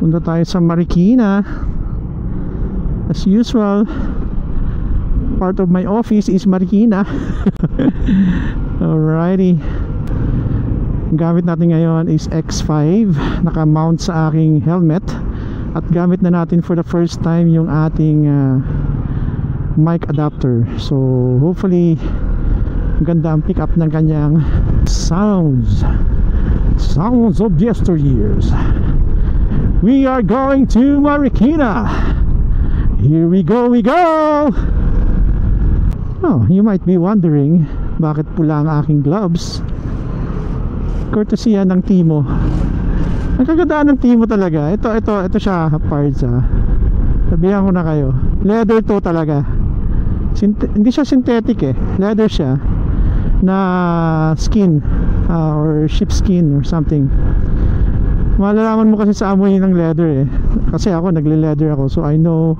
Punta tayo sa Marikina. As usual, part of my office is Marikina. Alrighty. Ang gamit natin ngayon is X5. Naka-mount sa aking helmet. At gamit na natin for the first time yung ating mic adapter. So hopefully ganda ang pick up ng kanyang sounds of yesteryears. We are going to Marikina. Here we go. Oh, you might be wondering bakit pula ang aking gloves. Courtesy yan ng Timo. Ang kagandaan ng Timo talaga. Ito siya, parts sabihan ko na kayo, leather to talaga. Hindi siya synthetic leather siya na skin or sheep skin or something. Malalaman mo kasi sa amoy ng leather kasi ako nagle-leather ako, so I know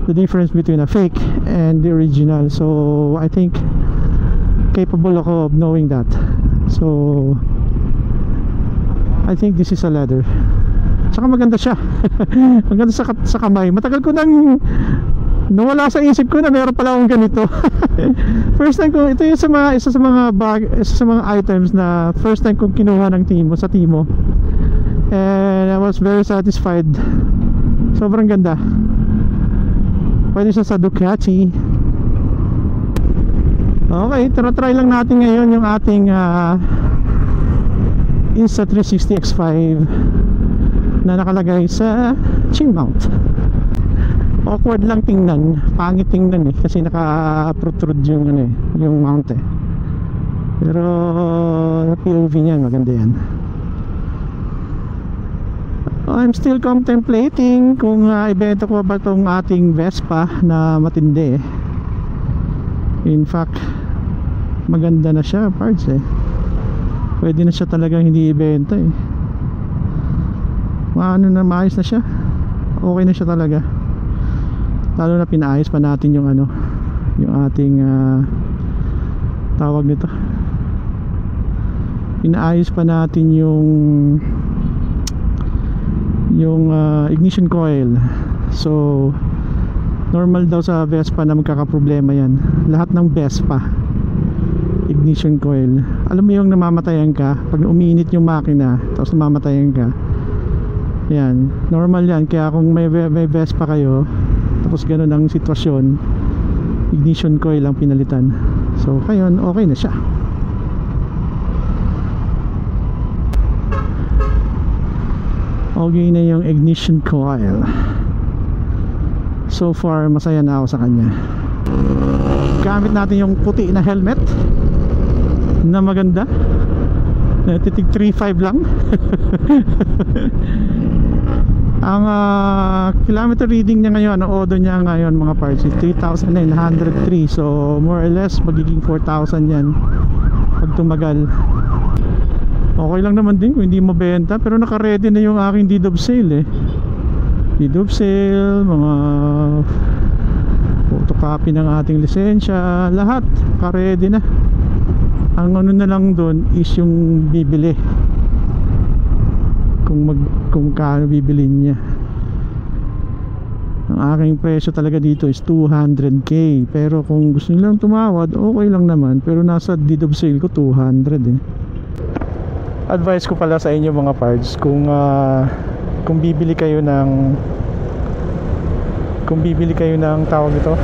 the difference between a fake and the original. So I think capable ako of knowing that. So I think this is a leather. Saka maganda siya. Maganda sa kamay. Matagal ko nang nawala sa isip ko na meron pala akong ganito. First time ko, ito yung isa sa mga items na first time kong kinuha ng sa Timo. And I was very satisfied. Sobrang ganda. Pwede siya sa Ducati. Okay, try lang natin ngayon yung ating Insta360 X5 na nakalagay sa chin mount. Awkward lang tingnan, pangit tingnan kasi naka-protrude yung yung mount pero POV niyan maganda yan. I'm still contemplating kung ibenta ko ba itong ating Vespa na matindi In fact, maganda na siya parts pwede na siya talagang hindi ibenta maayos na siya, okay na siya talaga. Lalo na pinaayos pa natin yung yung ating tawag nito, pinaayos pa natin yung ignition coil. So normal daw sa Vespa na magkakaproblema yan. Lahat ng Vespa ignition coil. Alam mo yung namamatayan ka pag umiinit yung makina tapos namamatayan ka, yan, normal yan. Kaya kung may Vespa kayo tapos ganun ang sitwasyon, ignition coil lang pinalitan. So kayon okay na siya. Okay na yung ignition coil. So far masaya na ako sa kanya. Gamit natin yung puti na helmet na maganda, titig 3.5 lang. Ang kilometer reading niya ngayon, ang odo niya ngayon mga parts is 3,903. So more or less magiging 4,000 yan pag tumagal. Okay lang naman din kung hindi mabenta, pero naka-ready na yung aking deed of sale deed of sale, mga photocopy ng ating lisensya, lahat naka-ready na. Ang na lang doon is yung bibili, kung kano bibilin niya. Ang aking presyo talaga dito is 200k, pero kung gusto nilang tumawad okay lang naman, pero nasa deed of sale ko 200 Advice ko pala sa inyo mga parts, kung bibili kayo ng tawag ito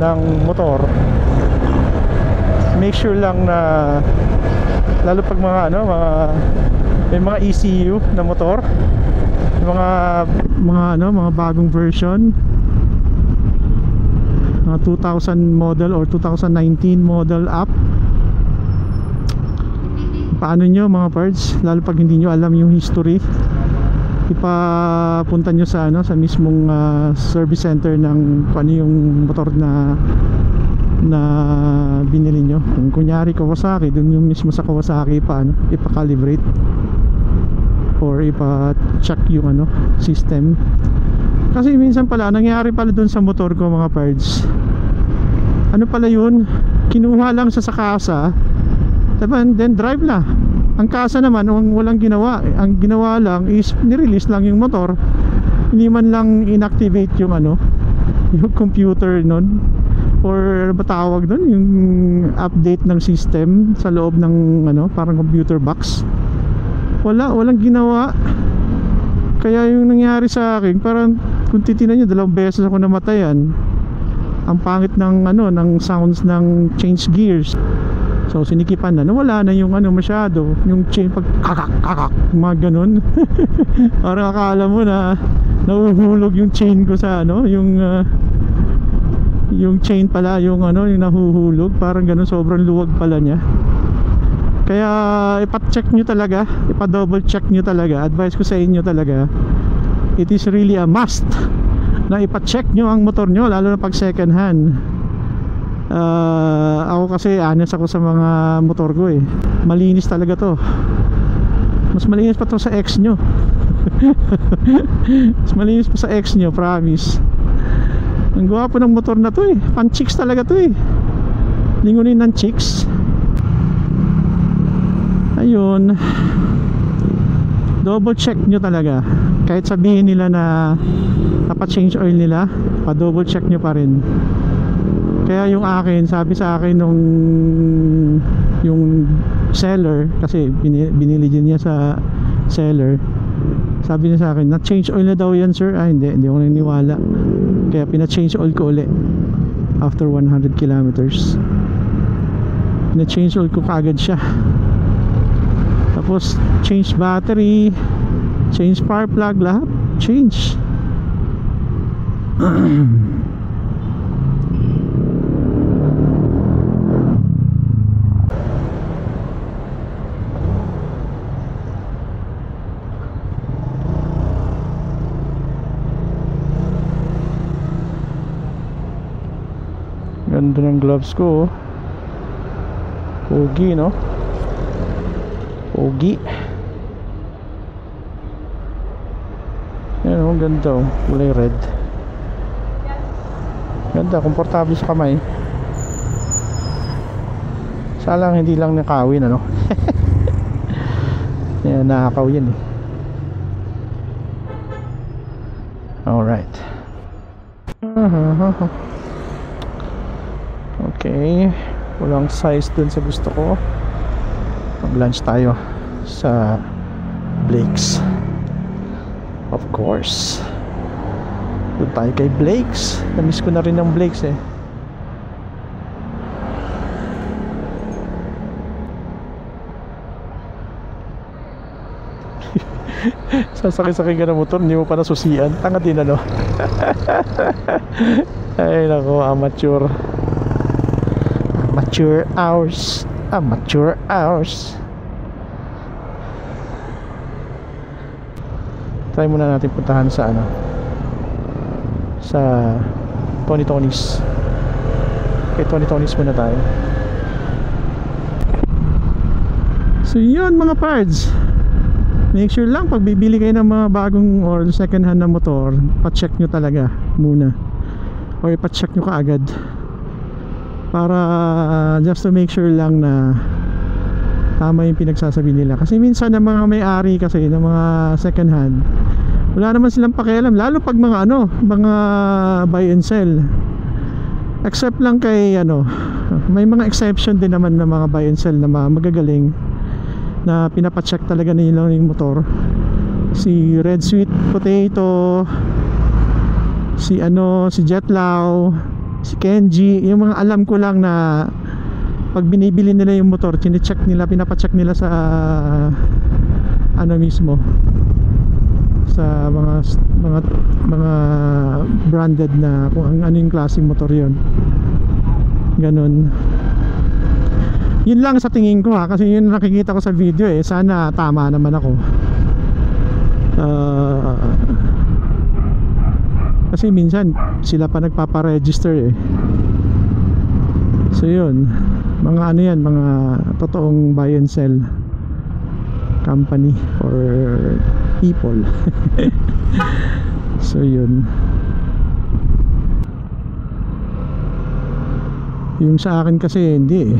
ng motor, make sure lang na lalo pag may mga ECU na motor, mga bagong version, mga 2000 model or 2019 model up, paano nyo mga parts, lalo pag hindi nyo alam yung history, ipapunta nyo sa mismong service center ng ano yung motor na binili nyo. Kung kunyari Kawasaki, dun yung mismo sa Kawasaki ipa-calibrate or ipa-check yung system. Kasi minsan pala nangyari pala dun sa motor ko mga parts, ano pala yun, kinuha lang sa kasa, then drive na. Ang kasa naman, walang ginawa. Ang ginawa lang is nirelease lang yung motor, hindi man lang inactivate yung ano, yung computer nun, or ano ba tawag doon, yung update ng system sa loob ng ano, parang computer box. Walang ginawa. Kaya yung nangyari sa akin, parang kung titinan nyo, 2 beses ako namatayan. Ang pangit ng ano, ng sounds ng change gears. So sinikipan na, nawala na yung ano masyado, yung chain pag kakak kakak, mga ganun. Parang akala mo na nahuhulog yung chain ko sa ano, yung chain pala, yung ano, yung nahuhulog, parang ganun, sobrang luwag pala niya. Kaya ipa-check nyo talaga, ipa-double check nyo talaga. Advice ko sa inyo talaga, it is really a must na ipa-check nyo ang motor nyo, lalo na pag second hand. Ako kasi honest ako sa mga motor ko eh. Malinis talaga to. Mas malinis pa to sa ex nyo. Mas malinis pa sa ex nyo, promise. Ang gwapo ng motor na to eh. Pan chicks talaga to eh. Lingunin ng chicks. Ayun, double check nyo talaga. Kahit sabihin nila na napa-change oil nila, pa-double check nyo pa rin. Kaya yung akin, sabi sa akin nung yung seller, kasi binili din niya sa seller, sabi niya sa akin, na-change oil na daw yan sir. Hindi ako naniniwala. Kaya pina-change oil ko uli after 100 kilometers. Pina-change oil ko kaagad siya. Tapos change battery, change spark plug, lahat change. Ganda ng gloves ko, oh. Pogi, no? Pogi. Yan, oh, ganda, oh. Kulay red. Ganda, komportable sa kamay. Salang hindi lang nakawin, ano? Yan, nakakaw yan eh. Alright. Okay, walang size dun sa gusto ko. Mag-lunch tayo sa Blake's. Of course, doon tayo kay Blake's. Namiss ko na rin ng Blake's eh. Sasakay-sakay ka ng motor, hindi mo pa nasusian. Tanga din, ano? Ay nako, amateur. Amateur hours. Amateur hours. Try muna natin puntahan sa ano, sa Tony Tony's. Kay Tony Tony's muna tayo. So yun mga pards, make sure lang pag bibili kayo ng mga bagong or second hand na motor, pa-check nyo talaga muna, or ipa-check nyo kaagad, para just to make sure lang na tama yung pinagsasabi nila. Kasi minsan ng mga may-ari kasi ng mga second hand, wala naman silang pakialam, lalo pag mga ano, mga buy and sell. Except lang kay ano, may mga exception din naman ng mga buy and sell na magagaling, na pinapacheck talaga nila yung motor. Si Red Sweet Potato, si ano, si Jetlao, si Kenji, yung mga alam ko lang na pag binibili nila yung motor, chine-check nila, pinapacheck nila sa ano mismo, sa mga branded na kung ano yung klaseng motor yon. Ganon. Yun lang sa tingin ko ha, kasi yun nakikita ko sa video eh. Sana tama naman ako. Kasi minsan sila pa nagpapa-register eh. So yun, mga ano yan, mga totoong buy and sell company or people. So yun. Yung sa akin kasi hindi eh,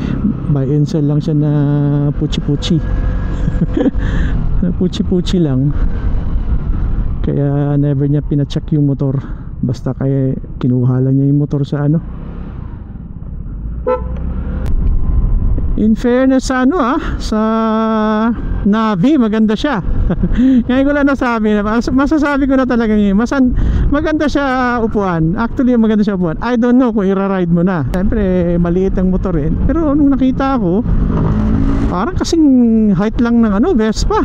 buy and sell lang siya na puchi-puchi. Puchi-puchi lang. Kaya never niya pina-check yung motor. Basta kaya kinuha lang niya yung motor sa ano. In fairness sa ano sa Navi, maganda siya. Ngayon ko lang nasabi na, masasabi ko na talaga ngayon, maganda siya upuan. Actually maganda siya upuan. I don't know kung ira-ride mo na. Siyempre maliit ang motor pero nung nakita ko, parang kasing height lang ng ano, Vespa.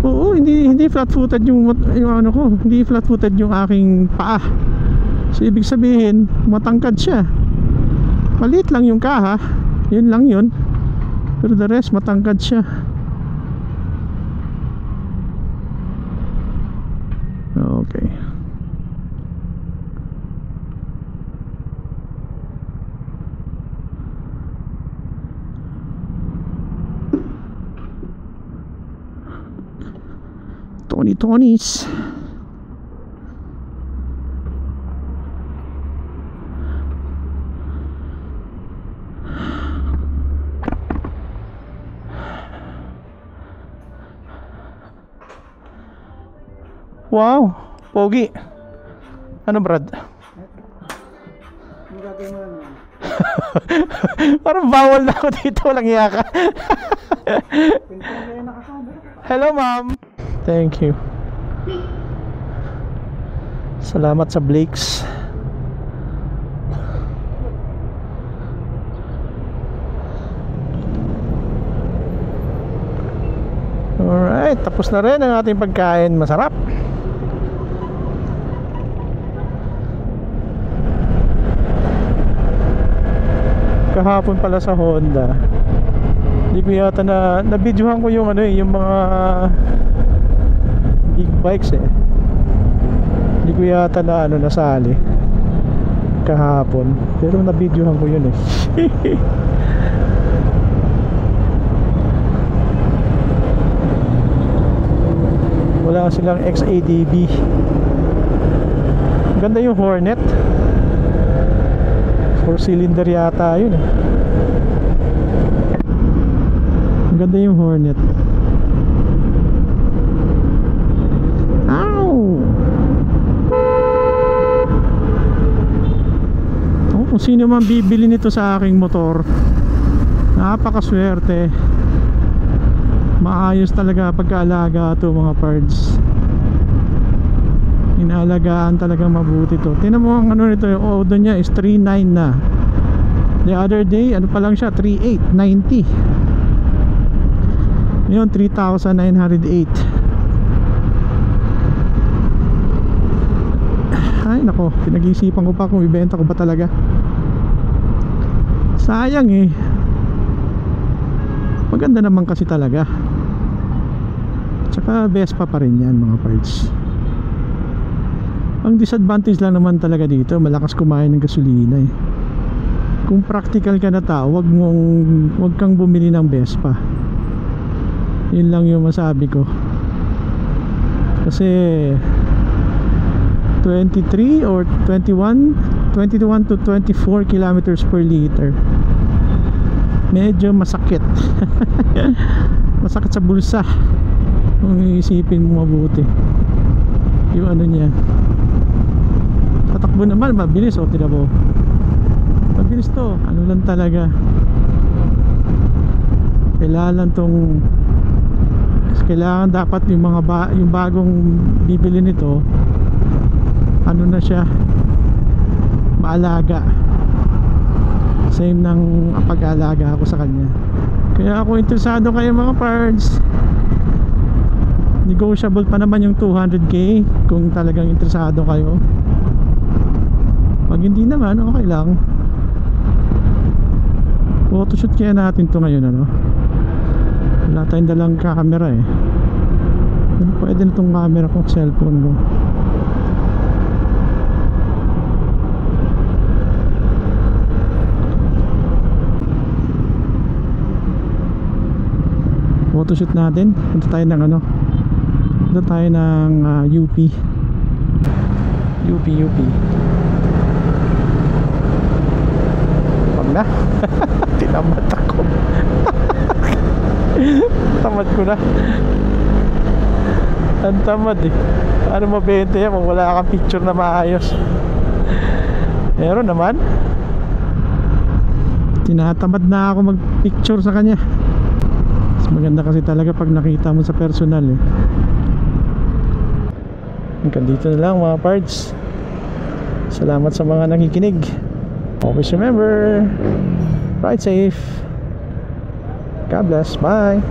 Oo, hindi flat-footed yung ano ko, hindi flat-footed yung aking paa. So ibig sabihin, matangkad siya. Maliit lang yung kaha, yun lang yun. Pero the rest, matangkad siya. Okay. Tony's. Wow, pogi. Ano, Brad? Parang bawal na ako dito, walang yaka. Hello, ma'am. Thank you. Salamat sa Blake's. Alright, tapos na rin ang ating pagkain. Masarap. Kahapon pala sa Honda, hindi ko yata na-videohan ko yung ano yung mga big bikes hindi ko yata na nasali kahapon, pero na-videohan ko yun wala silang XADB. Ganda yung Hornet, 4-cylinder yata yun Ganda yung Hornet. Ow! Kung sino man bibili nito sa aking motor, napakaswerte. Maayos talaga pagkaalaga ito mga parts. Inaalagaan talaga mabuti to. Tingnan mo ang ano nito, yung odo niya is 3.9 na. The other day ano pa lang siya, 3.890. Ngayon 3,908. Ay nako, pinag-iisipan ko pa kung ibenta ko ba talaga. Sayang maganda naman kasi talaga. Tsaka Vespa pa rin yan mga parts. Ang disadvantage lang naman talaga dito, malakas kumain ng gasolina Kung practical ka na tao, wag kang bumili ng Vespa. Yun lang yung masabi ko. Kasi 23 or 21 to 24 kilometers per liter. Medyo masakit. Masakit sa bulsa kung iisipin mo mabuti yung ano niya. Tatakbo naman mabilis, tira mo, mabilis to. Ano lang talaga, kailangan dapat yung mga yung bagong bibili nito, ano na siya, maalaga. Same ng pag-alaga ako sa kanya. Kaya ako interesado kayo mga parts. Negotiable pa naman yung 200k kung talagang interesado kayo. Pag hindi naman, okay lang. Photoshoot kaya natin to ngayon wala tayong dalang camera pwede na itong camera ko, cellphone ko. Photoshoot natin. Punta tayo ng punta tayo ng UP. Pag na tinamad ako. Tamad ko na. Ang tamad eh. Ano mabenta yan kung wala kang picture na maayos? Meron naman. Tinatamad na ako mag picture sa kanya. Mas maganda kasi talaga pag nakita mo sa personal eh. Hanggang dito na lang mga parts. Salamat sa mga nakikinig. Always remember, ride safe. God bless. Bye.